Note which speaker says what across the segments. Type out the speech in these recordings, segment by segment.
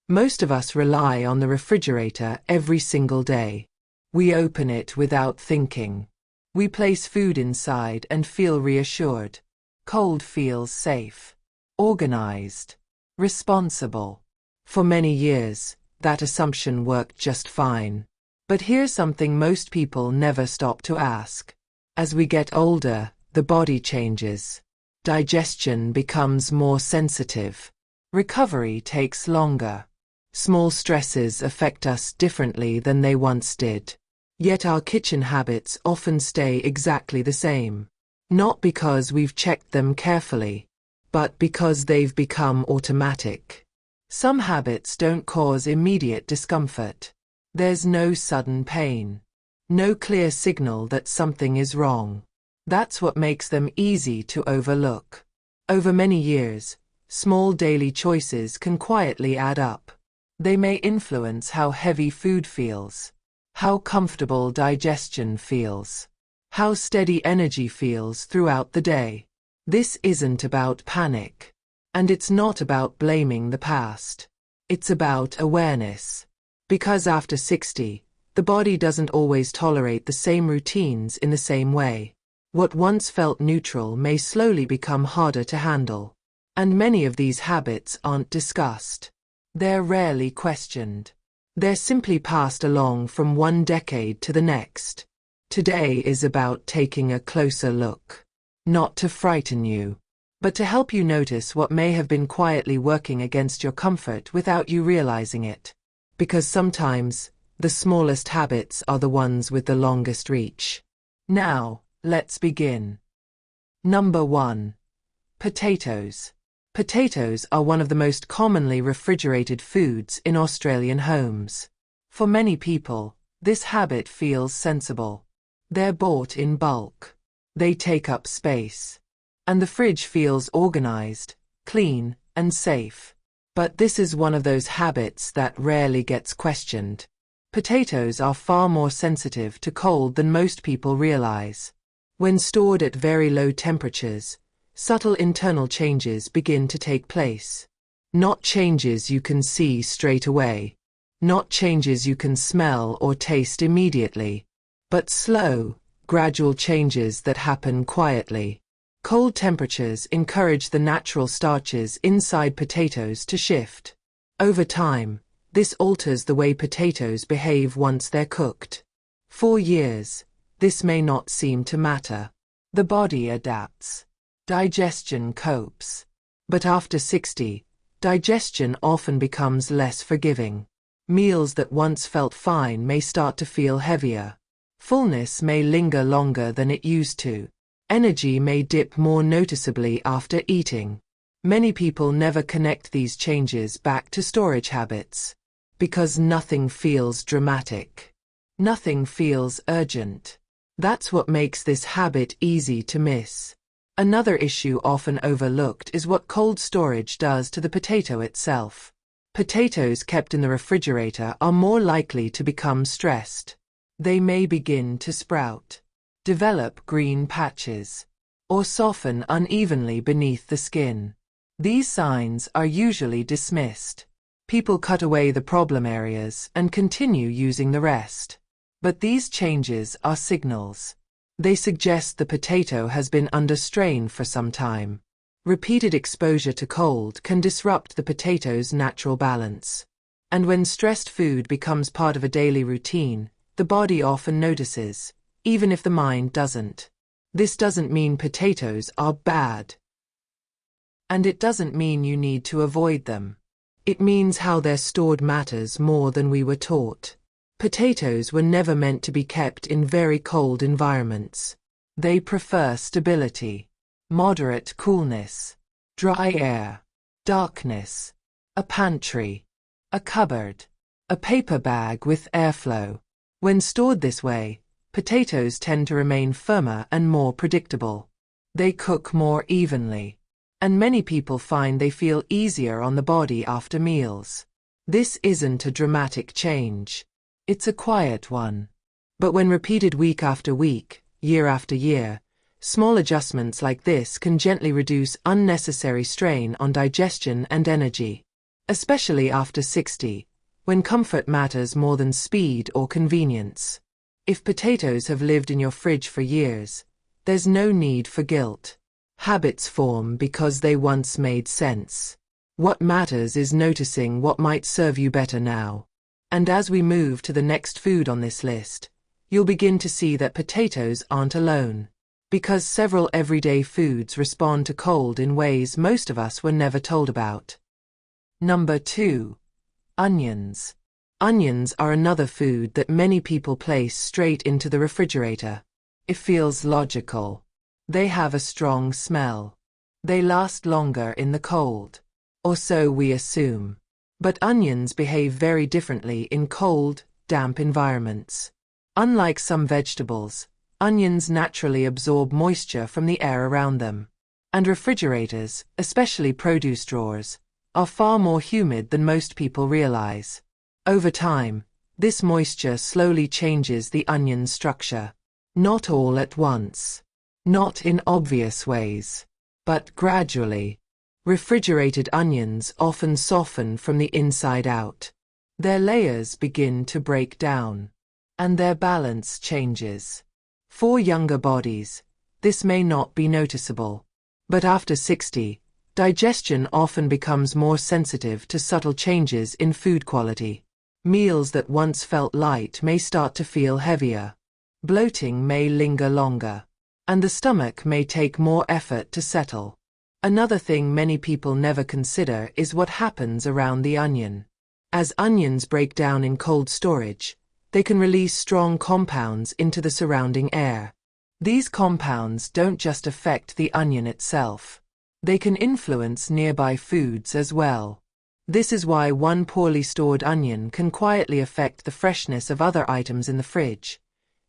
Speaker 1: Most of us rely on the refrigerator every single day. We open it without thinking. We place food inside and feel reassured. Cold feels safe, organized, responsible. For many years, that assumption worked just fine. But here's something most people never stop to ask. As we get older, the body changes. Digestion becomes more sensitive. Recovery takes longer. Small stresses affect us differently than they once did. Yet our kitchen habits often stay exactly the same. Not because we've checked them carefully, but because they've become automatic. Some habits don't cause immediate discomfort. There's no sudden pain. No clear signal that something is wrong. That's what makes them easy to overlook. Over many years, small daily choices can quietly add up. They may influence how heavy food feels, how comfortable digestion feels, how steady energy feels throughout the day. This isn't about panic. And it's not about blaming the past. It's about awareness. Because after 60, the body doesn't always tolerate the same routines in the same way. What once felt neutral may slowly become harder to handle. And many of these habits aren't discussed. They're rarely questioned. They're simply passed along from one decade to the next. Today is about taking a closer look. Not to frighten you, but to help you notice what may have been quietly working against your comfort without you realizing it. Because sometimes, the smallest habits are the ones with the longest reach. Now, let's begin. Number 1. Potatoes. Potatoes are one of the most commonly refrigerated foods in Australian homes. For many people, this habit feels sensible. They're bought in bulk. They take up space. And the fridge feels organized, clean, and safe. But this is one of those habits that rarely gets questioned. Potatoes are far more sensitive to cold than most people realize. When stored at very low temperatures, subtle internal changes begin to take place. Not changes you can see straight away. Not changes you can smell or taste immediately. But slow, gradual changes that happen quietly. Cold temperatures encourage the natural starches inside potatoes to shift. Over time, this alters the way potatoes behave once they're cooked. For years, this may not seem to matter. The body adapts. Digestion copes. But after 60, digestion often becomes less forgiving. Meals that once felt fine may start to feel heavier. Fullness may linger longer than it used to. Energy may dip more noticeably after eating. Many people never connect these changes back to storage habits. Because nothing feels dramatic. Nothing feels urgent. That's what makes this habit easy to miss. Another issue often overlooked is what cold storage does to the potato itself. Potatoes kept in the refrigerator are more likely to become stressed. They may begin to sprout, develop green patches, or soften unevenly beneath the skin. These signs are usually dismissed. People cut away the problem areas and continue using the rest. But these changes are signals. They suggest the potato has been under strain for some time. Repeated exposure to cold can disrupt the potato's natural balance. And when stressed food becomes part of a daily routine, the body often notices, even if the mind doesn't. This doesn't mean potatoes are bad. And it doesn't mean you need to avoid them. It means how they're stored matters more than we were taught. Potatoes were never meant to be kept in very cold environments. They prefer stability, moderate coolness, dry air, darkness, a pantry, a cupboard, a paper bag with airflow. When stored this way, potatoes tend to remain firmer and more predictable. They cook more evenly. And many people find they feel easier on the body after meals. This isn't a dramatic change. It's a quiet one. But when repeated week after week, year after year, small adjustments like this can gently reduce unnecessary strain on digestion and energy. especially after 60, when comfort matters more than speed or convenience. If potatoes have lived in your fridge for years, there's no need for guilt. Habits form because they once made sense. What matters is noticing what might serve you better now. And as we move to the next food on this list, you'll begin to see that potatoes aren't alone, because several everyday foods respond to cold in ways most of us were never told about. Number 2. Onions. Onions are another food that many people place straight into the refrigerator. It feels logical. They have a strong smell. They last longer in the cold. Or so we assume. But onions behave very differently in cold, damp environments. Unlike some vegetables, onions naturally absorb moisture from the air around them. And refrigerators, especially produce drawers, are far more humid than most people realize. Over time, this moisture slowly changes the onion's structure. Not all at once. Not in obvious ways. But gradually. Refrigerated onions often soften from the inside out. Their layers begin to break down. And their balance changes. For younger bodies, this may not be noticeable. But after 60, digestion often becomes more sensitive to subtle changes in food quality. Meals that once felt light may start to feel heavier. Bloating may linger longer. And the stomach may take more effort to settle. Another thing many people never consider is what happens around the onion. As onions break down in cold storage, they can release strong compounds into the surrounding air. These compounds don't just affect the onion itself. They can influence nearby foods as well. This is why one poorly stored onion can quietly affect the freshness of other items in the fridge,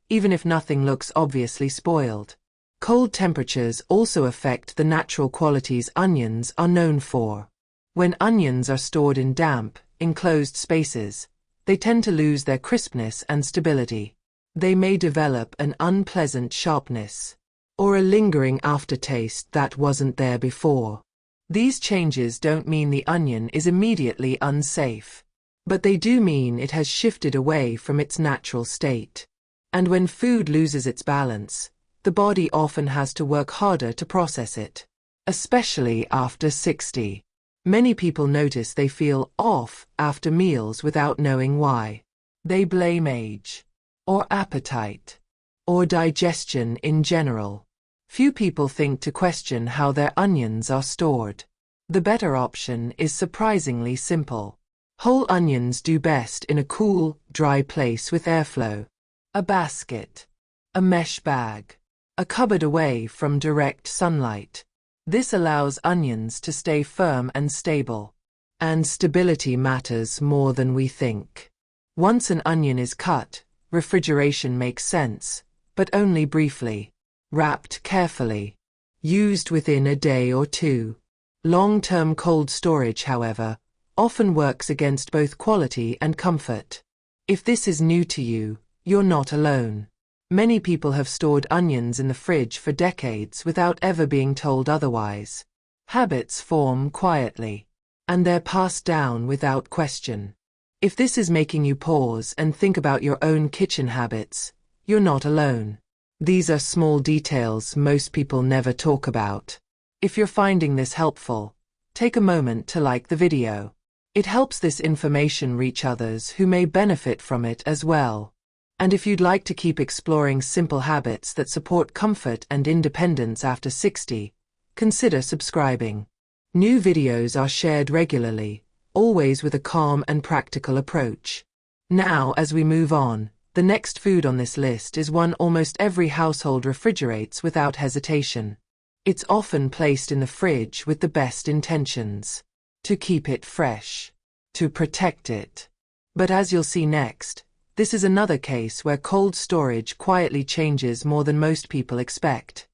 Speaker 1: even if nothing looks obviously spoiled. Cold temperatures also affect the natural qualities onions are known for. When onions are stored in damp, enclosed spaces, they tend to lose their crispness and stability. They may develop an unpleasant sharpness, or a lingering aftertaste that wasn't there before. These changes don't mean the onion is immediately unsafe, but they do mean it has shifted away from its natural state. And when food loses its balance, the body often has to work harder to process it. Especially after 60. Many people notice they feel off after meals without knowing why. They blame age, or appetite, or digestion in general. Few people think to question how their onions are stored. The better option is surprisingly simple. Whole onions do best in a cool, dry place with airflow. A basket. A mesh bag. A cupboard away from direct sunlight. This allows onions to stay firm and stable. And stability matters more than we think. Once an onion is cut, refrigeration makes sense, but only briefly. Wrapped carefully. Used within a day or two. Long-term cold storage, however, often works against both quality and comfort. If this is new to you, you're not alone. Many people have stored onions in the fridge for decades without ever being told otherwise. Habits form quietly, and they're passed down without question. If this is making you pause and think about your own kitchen habits, you're not alone. These are small details most people never talk about. If you're finding this helpful, take a moment to like the video. It helps this information reach others who may benefit from it as well. And if you'd like to keep exploring simple habits that support comfort and independence after 60, consider subscribing. New videos are shared regularly, always with a calm and practical approach. Now, as we move on, the next food on this list is one almost every household refrigerates without hesitation. It's often placed in the fridge with the best intentions. To keep it fresh. To protect it. But as you'll see next, this is another case where cold storage quietly changes more than most people expect.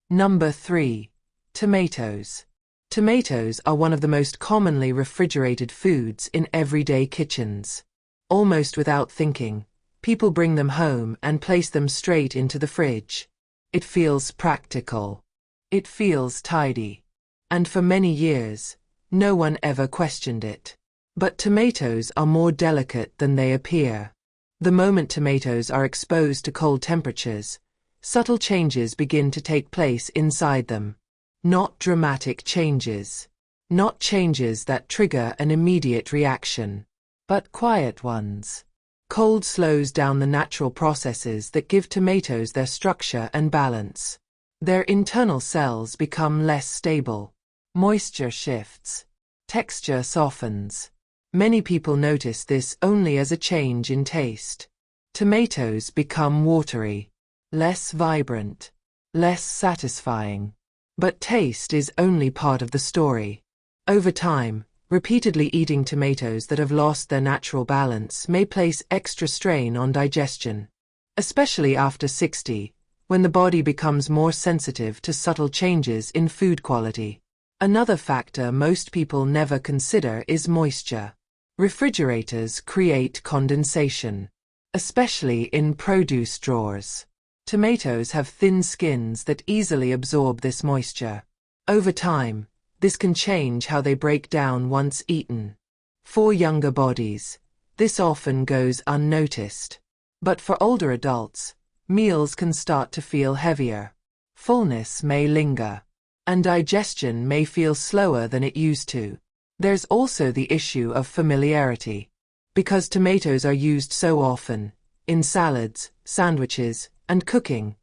Speaker 1: Number 3. Tomatoes. Tomatoes are one of the most commonly refrigerated foods in everyday kitchens. Almost without thinking, people bring them home and place them straight into the fridge. It feels practical. It feels tidy. And for many years, No one ever questioned it. But tomatoes are more delicate than they appear. The moment tomatoes are exposed to cold temperatures, subtle changes begin to take place inside them. Not dramatic changes. Not changes that trigger an immediate reaction, but quiet ones. Cold slows down the natural processes that give tomatoes their structure and balance. Their internal cells become less stable. Moisture shifts. Texture softens. Many people notice this only as a change in taste. Tomatoes become watery, less vibrant, less satisfying. But taste is only part of the story. Over time, repeatedly eating tomatoes that have lost their natural balance may place extra strain on digestion, especially after 60, when the body becomes more sensitive to subtle changes in food quality. Another factor most people never consider is moisture. Refrigerators create condensation, especially in produce drawers. Tomatoes have thin skins that easily absorb this moisture. Over time, this can change how they break down once eaten. For younger bodies, this often goes unnoticed. But for older adults, meals can start to feel heavier. Fullness may linger, and digestion may feel slower than it used to. There's also the issue of familiarity. Because tomatoes are used so often, in salads, sandwiches, and cooking,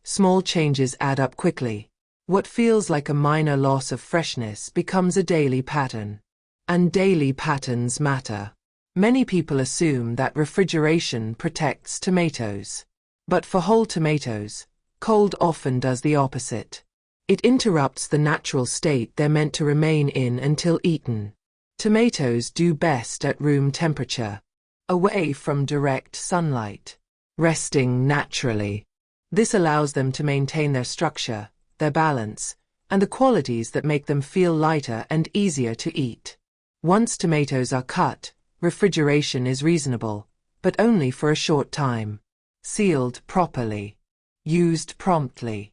Speaker 1: small changes add up quickly. What feels like a minor loss of freshness becomes a daily pattern. And daily patterns matter. Many people assume that refrigeration protects tomatoes. But for whole tomatoes, cold often does the opposite. It interrupts the natural state they're meant to remain in until eaten. Tomatoes do best at room temperature, away from direct sunlight, resting naturally. This allows them to maintain their structure, their balance, and the qualities that make them feel lighter and easier to eat. Once tomatoes are cut, refrigeration is reasonable, but only for a short time. Sealed properly. Used promptly.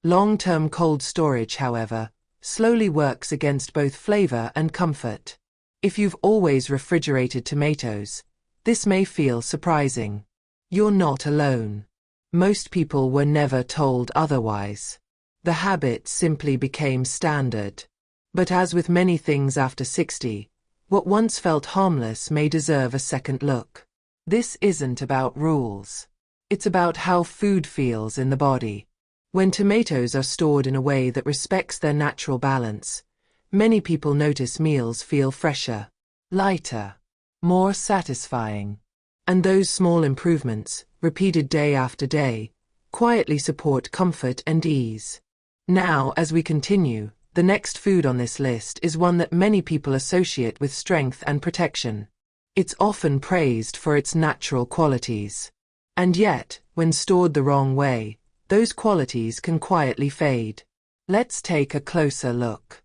Speaker 1: Long-term cold storage, however, slowly works against both flavor and comfort. If you've always refrigerated tomatoes, this may feel surprising. You're not alone. Most people were never told otherwise. The habit simply became standard. But as with many things after 60, what once felt harmless may deserve a second look. This isn't about rules. It's about how food feels in the body. When tomatoes are stored in a way that respects their natural balance, many people notice meals feel fresher, lighter, more satisfying. And those small improvements, repeated day after day, quietly support comfort and ease. Now, as we continue, the next food on this list is one that many people associate with strength and protection. It's often praised for its natural qualities. And yet, when stored the wrong way, those qualities can quietly fade. Let's take a closer look.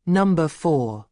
Speaker 1: Number 4.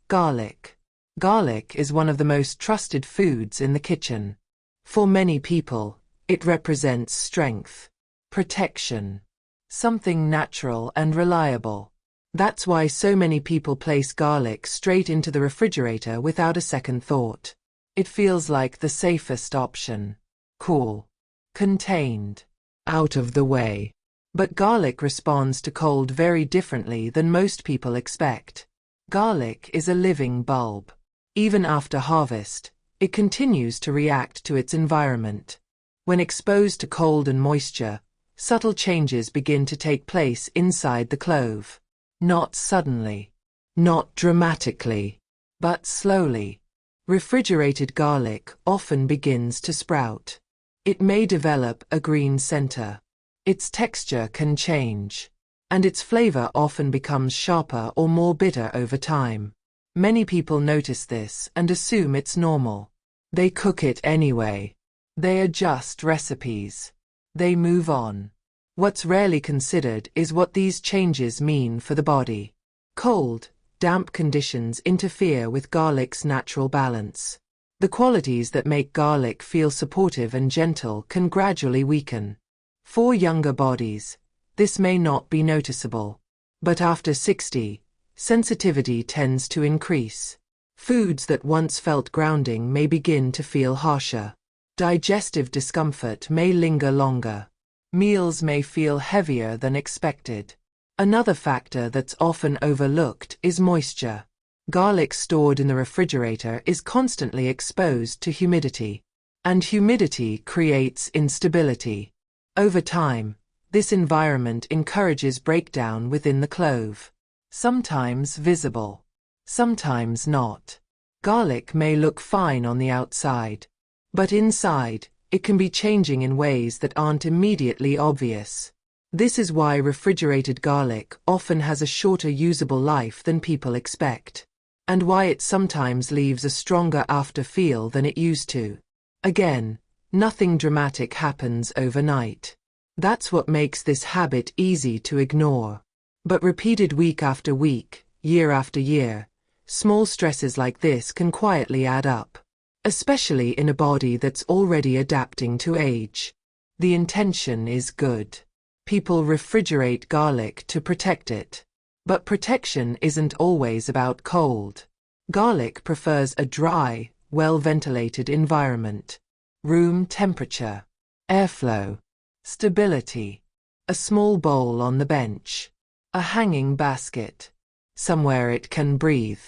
Speaker 1: Garlic. Garlic is one of the most trusted foods in the kitchen. For many people, it represents strength, protection, something natural and reliable. That's why so many people place garlic straight into the refrigerator without a second thought. It feels like the safest option. Cool. Contained. Out of the way. But garlic responds to cold very differently than most people expect. Garlic is a living bulb. Even after harvest, it continues to react to its environment. When exposed to cold and moisture, subtle changes begin to take place inside the clove. Not suddenly, not dramatically, but slowly. Refrigerated garlic often begins to sprout. It may develop a green center. Its texture can change, and its flavor often becomes sharper or more bitter over time. Many people notice this and assume it's normal. They cook it anyway. They adjust recipes. They move on. What's rarely considered is what these changes mean for the body. Cold, damp conditions interfere with garlic's natural balance. The qualities that make garlic feel supportive and gentle can gradually weaken. For younger bodies, this may not be noticeable. But after 60, sensitivity tends to increase. Foods that once felt grounding may begin to feel harsher. Digestive discomfort may linger longer. Meals may feel heavier than expected. Another factor that's often overlooked is moisture. Garlic stored in the refrigerator is constantly exposed to humidity. And humidity creates instability. Over time, this environment encourages breakdown within the clove. Sometimes visible, sometimes not. Garlic may look fine on the outside, but inside, it can be changing in ways that aren't immediately obvious. This is why refrigerated garlic often has a shorter usable life than people expect, and why it sometimes leaves a stronger afterfeel than it used to. Again, nothing dramatic happens overnight. That's what makes this habit easy to ignore. But repeated week after week, year after year, small stresses like this can quietly add up, especially in a body that's already adapting to age. The intention is good. People refrigerate garlic to protect it. But protection isn't always about cold. Garlic prefers a dry, well-ventilated environment. Room temperature, airflow, stability, a small bowl on the bench, a hanging basket, somewhere it can breathe.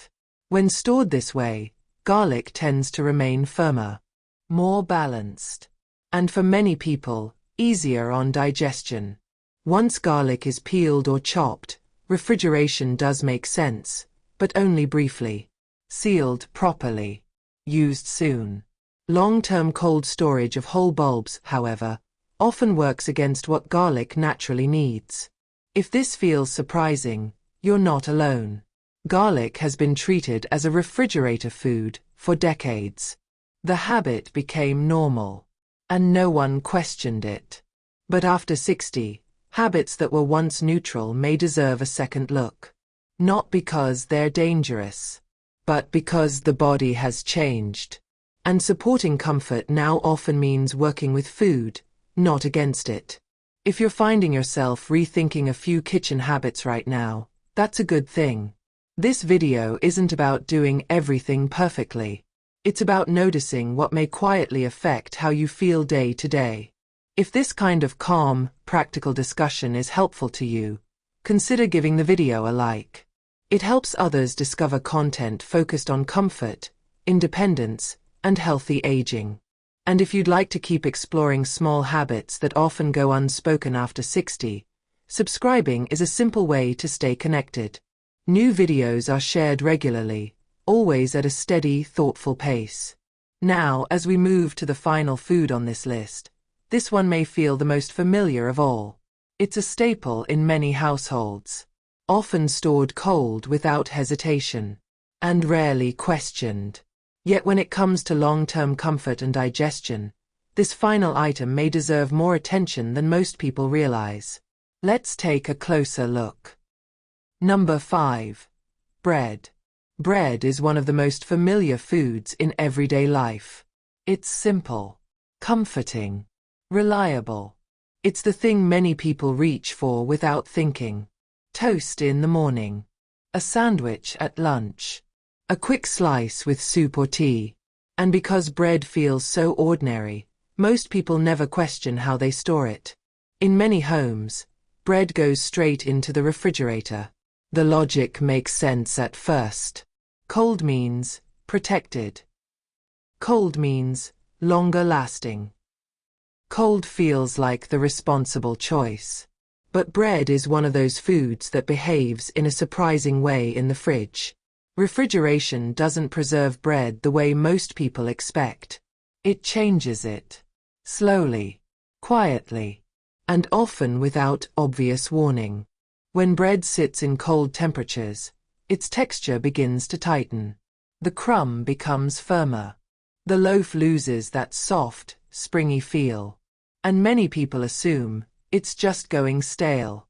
Speaker 1: When stored this way, garlic tends to remain firmer, more balanced, and for many people, easier on digestion. Once garlic is peeled or chopped, refrigeration does make sense, but only briefly. Sealed properly. Used soon. Long-term cold storage of whole bulbs, however, often works against what garlic naturally needs. If this feels surprising, you're not alone. Garlic has been treated as a refrigerator food for decades. The habit became normal, and no one questioned it. But after 60, habits that were once neutral may deserve a second look. Not because they're dangerous, but because the body has changed. And supporting comfort now often means working with food, not against it. If you're finding yourself rethinking a few kitchen habits right now, that's a good thing. This video isn't about doing everything perfectly. It's about noticing what may quietly affect how you feel day to day. If this kind of calm, practical discussion is helpful to you, consider giving the video a like. It helps others discover content focused on comfort, independence, and healthy aging. And if you'd like to keep exploring small habits that often go unspoken after 60, subscribing is a simple way to stay connected. New videos are shared regularly, always at a steady, thoughtful pace. Now, as we move to the final food on this list, this one may feel the most familiar of all. It's a staple in many households, often stored cold without hesitation, and rarely questioned. Yet when it comes to long-term comfort and digestion, this final item may deserve more attention than most people realize. Let's take a closer look. Number 5. Bread. Bread is one of the most familiar foods in everyday life. It's simple, comforting, reliable. It's the thing many people reach for without thinking. Toast in the morning, a sandwich at lunch, a quick slice with soup or tea. And because bread feels so ordinary, most people never question how they store it. In many homes, bread goes straight into the refrigerator. The logic makes sense at first. Cold means protected. Cold means longer lasting. Cold feels like the responsible choice. But bread is one of those foods that behaves in a surprising way in the fridge. Refrigeration doesn't preserve bread the way most people expect. It changes it. Slowly, quietly, and often without obvious warning. When bread sits in cold temperatures, its texture begins to tighten. The crumb becomes firmer. The loaf loses that soft, springy feel. And many people assume it's just going stale.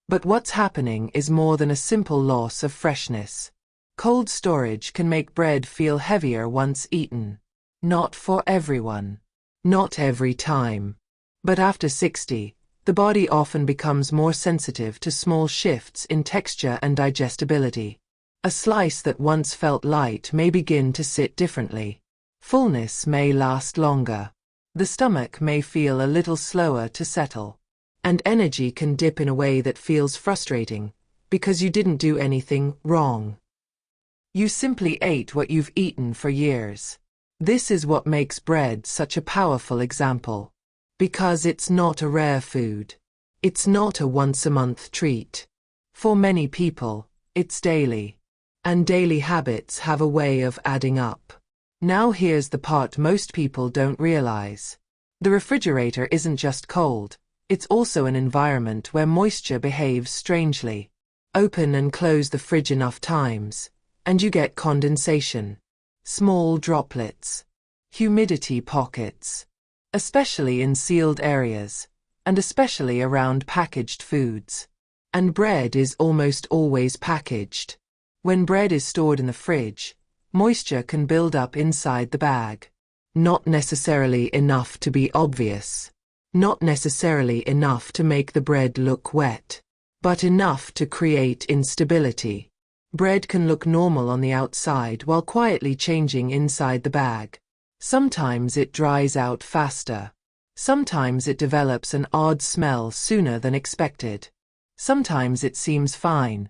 Speaker 1: But what's happening is more than a simple loss of freshness. Cold storage can make bread feel heavier once eaten. Not for everyone. Not every time. But after 60, The body often becomes more sensitive to small shifts in texture and digestibility. A slice that once felt light may begin to sit differently. Fullness may last longer. The stomach may feel a little slower to settle. And energy can dip in a way that feels frustrating, because you didn't do anything wrong. You simply ate what you've eaten for years. This is what makes bread such a powerful example. Because it's not a rare food. It's not a once-a-month treat. For many people, it's daily. And daily habits have a way of adding up. Now here's the part most people don't realize. The refrigerator isn't just cold, it's also an environment where moisture behaves strangely. Open and close the fridge enough times, and you get condensation. Small droplets. Humidity pockets. Especially in sealed areas, and especially around packaged foods. And bread is almost always packaged. When bread is stored in the fridge, moisture can build up inside the bag. Not necessarily enough to be obvious. Not necessarily enough to make the bread look wet. But enough to create instability. Bread can look normal on the outside while quietly changing inside the bag. Sometimes it dries out faster. Sometimes it develops an odd smell sooner than expected. Sometimes it seems fine.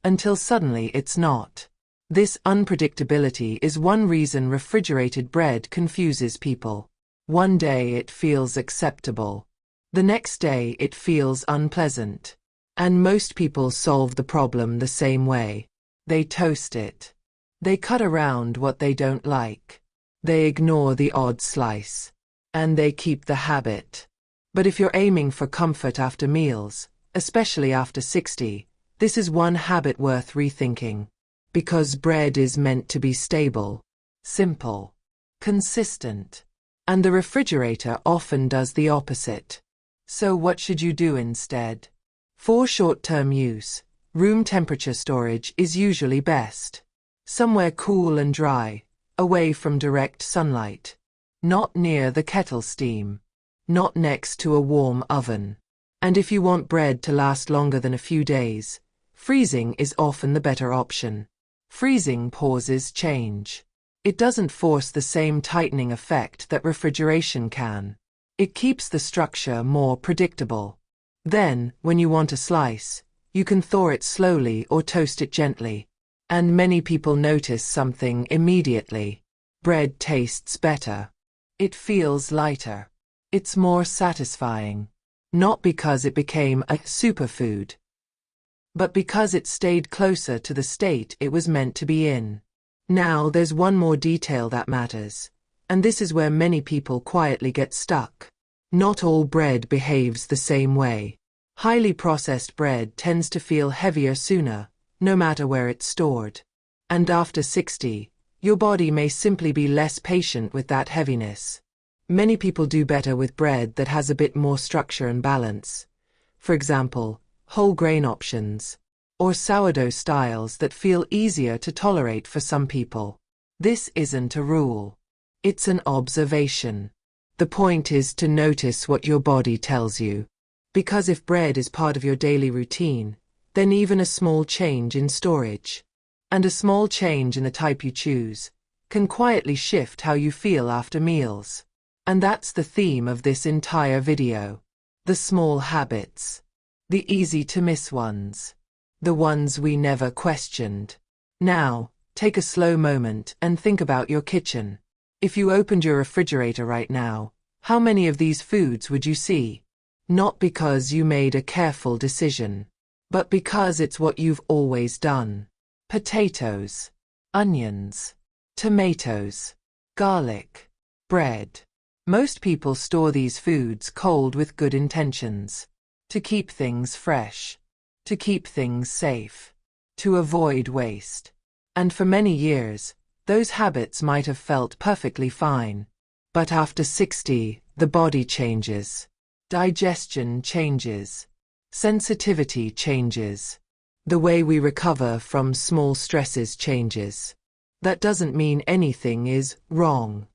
Speaker 1: Until suddenly it's not. This unpredictability is one reason refrigerated bread confuses people. One day it feels acceptable. The next day it feels unpleasant. And most people solve the problem the same way. They toast it. They cut around what they don't like. They ignore the odd slice. And they keep the habit. But if you're aiming for comfort after meals, especially after 60, this is one habit worth rethinking. Because bread is meant to be stable, simple, consistent. And the refrigerator often does the opposite. So what should you do instead? For short-term use, room temperature storage is usually best. Somewhere cool and dry, away from direct sunlight. Not near the kettle steam. Not next to a warm oven. And if you want bread to last longer than a few days, freezing is often the better option. Freezing pauses change. It doesn't force the same tightening effect that refrigeration can. It keeps the structure more predictable. Then, when you want a slice, you can thaw it slowly or toast it gently. And many people notice something immediately. Bread tastes better. It feels lighter. It's more satisfying. Not because it became a superfood, but because it stayed closer to the state it was meant to be in. Now there's one more detail that matters, and this is where many people quietly get stuck. Not all bread behaves the same way. Highly processed bread tends to feel heavier sooner, no matter where it's stored. And after 60, your body may simply be less patient with that heaviness. Many people do better with bread that has a bit more structure and balance. For example, whole grain options, or sourdough styles that feel easier to tolerate for some people. This isn't a rule. It's an observation. The point is to notice what your body tells you. Because if bread is part of your daily routine, then even a small change in storage, and a small change in the type you choose, can quietly shift how you feel after meals. And that's the theme of this entire video. The small habits. The easy-to-miss ones. The ones we never questioned. Now, take a slow moment and think about your kitchen. If you opened your refrigerator right now, how many of these foods would you see? Not because you made a careful decision, but because it's what you've always done. Potatoes, onions, tomatoes, garlic, bread. Most people store these foods cold with good intentions. To keep things fresh. To keep things safe. To avoid waste. And for many years, those habits might have felt perfectly fine. But after 60, the body changes. Digestion changes. Sensitivity changes. The way we recover from small stresses changes. That doesn't mean anything is wrong.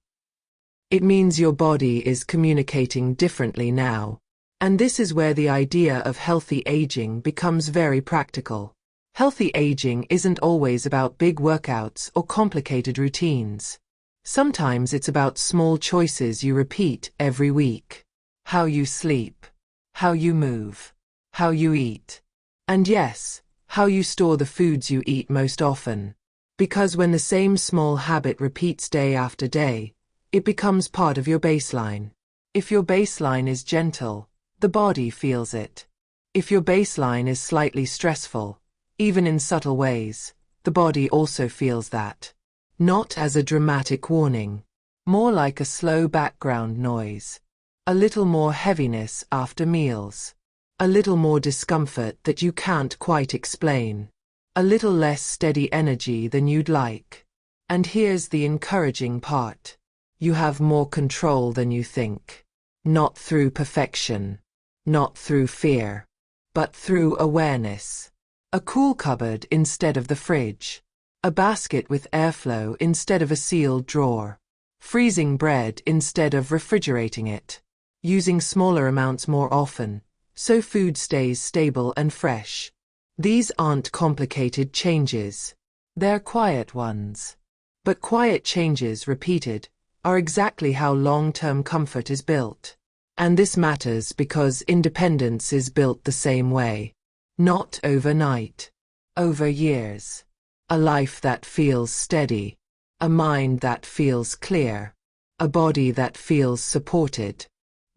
Speaker 1: It means your body is communicating differently now. And this is where the idea of healthy aging becomes very practical. Healthy aging isn't always about big workouts or complicated routines. Sometimes it's about small choices you repeat every week. How you sleep, how you move, how you eat. And yes, how you store the foods you eat most often. Because when the same small habit repeats day after day, it becomes part of your baseline. If your baseline is gentle, the body feels it. If your baseline is slightly stressful, even in subtle ways, the body also feels that. Not as a dramatic warning, more like a slow background noise. A little more heaviness after meals. A little more discomfort that you can't quite explain. A little less steady energy than you'd like. And here's the encouraging part. You have more control than you think. Not through perfection. Not through fear. But through awareness. A cool cupboard instead of the fridge. A basket with airflow instead of a sealed drawer. Freezing bread instead of refrigerating it. Using smaller amounts more often, so food stays stable and fresh. These aren't complicated changes. They're quiet ones. But quiet changes repeated are exactly how long-term comfort is built. And this matters because independence is built the same way. Not overnight. Over years. A life that feels steady. A mind that feels clear. A body that feels supported.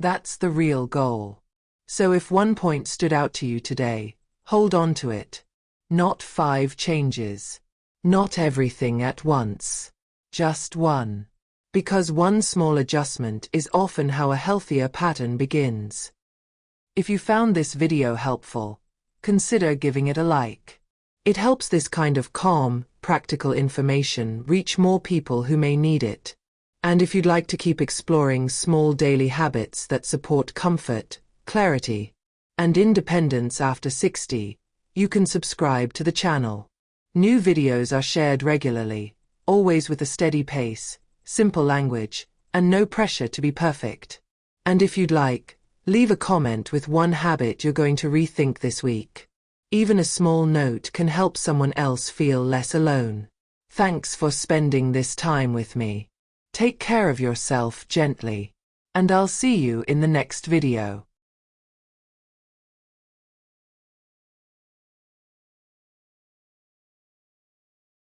Speaker 1: That's the real goal. So if one point stood out to you today, hold on to it. Not 5 changes. Not everything at once. Just one. Because one small adjustment is often how a healthier pattern begins. If you found this video helpful, consider giving it a like. It helps this kind of calm, practical information reach more people who may need it. And if you'd like to keep exploring small daily habits that support comfort, clarity, and independence after 60, you can subscribe to the channel. New videos are shared regularly, always with a steady pace, simple language, and no pressure to be perfect. And if you'd like, leave a comment with one habit you're going to rethink this week. Even a small note can help someone else feel less alone. Thanks for spending this time with me. Take care of yourself gently. And I'll see you in the next video.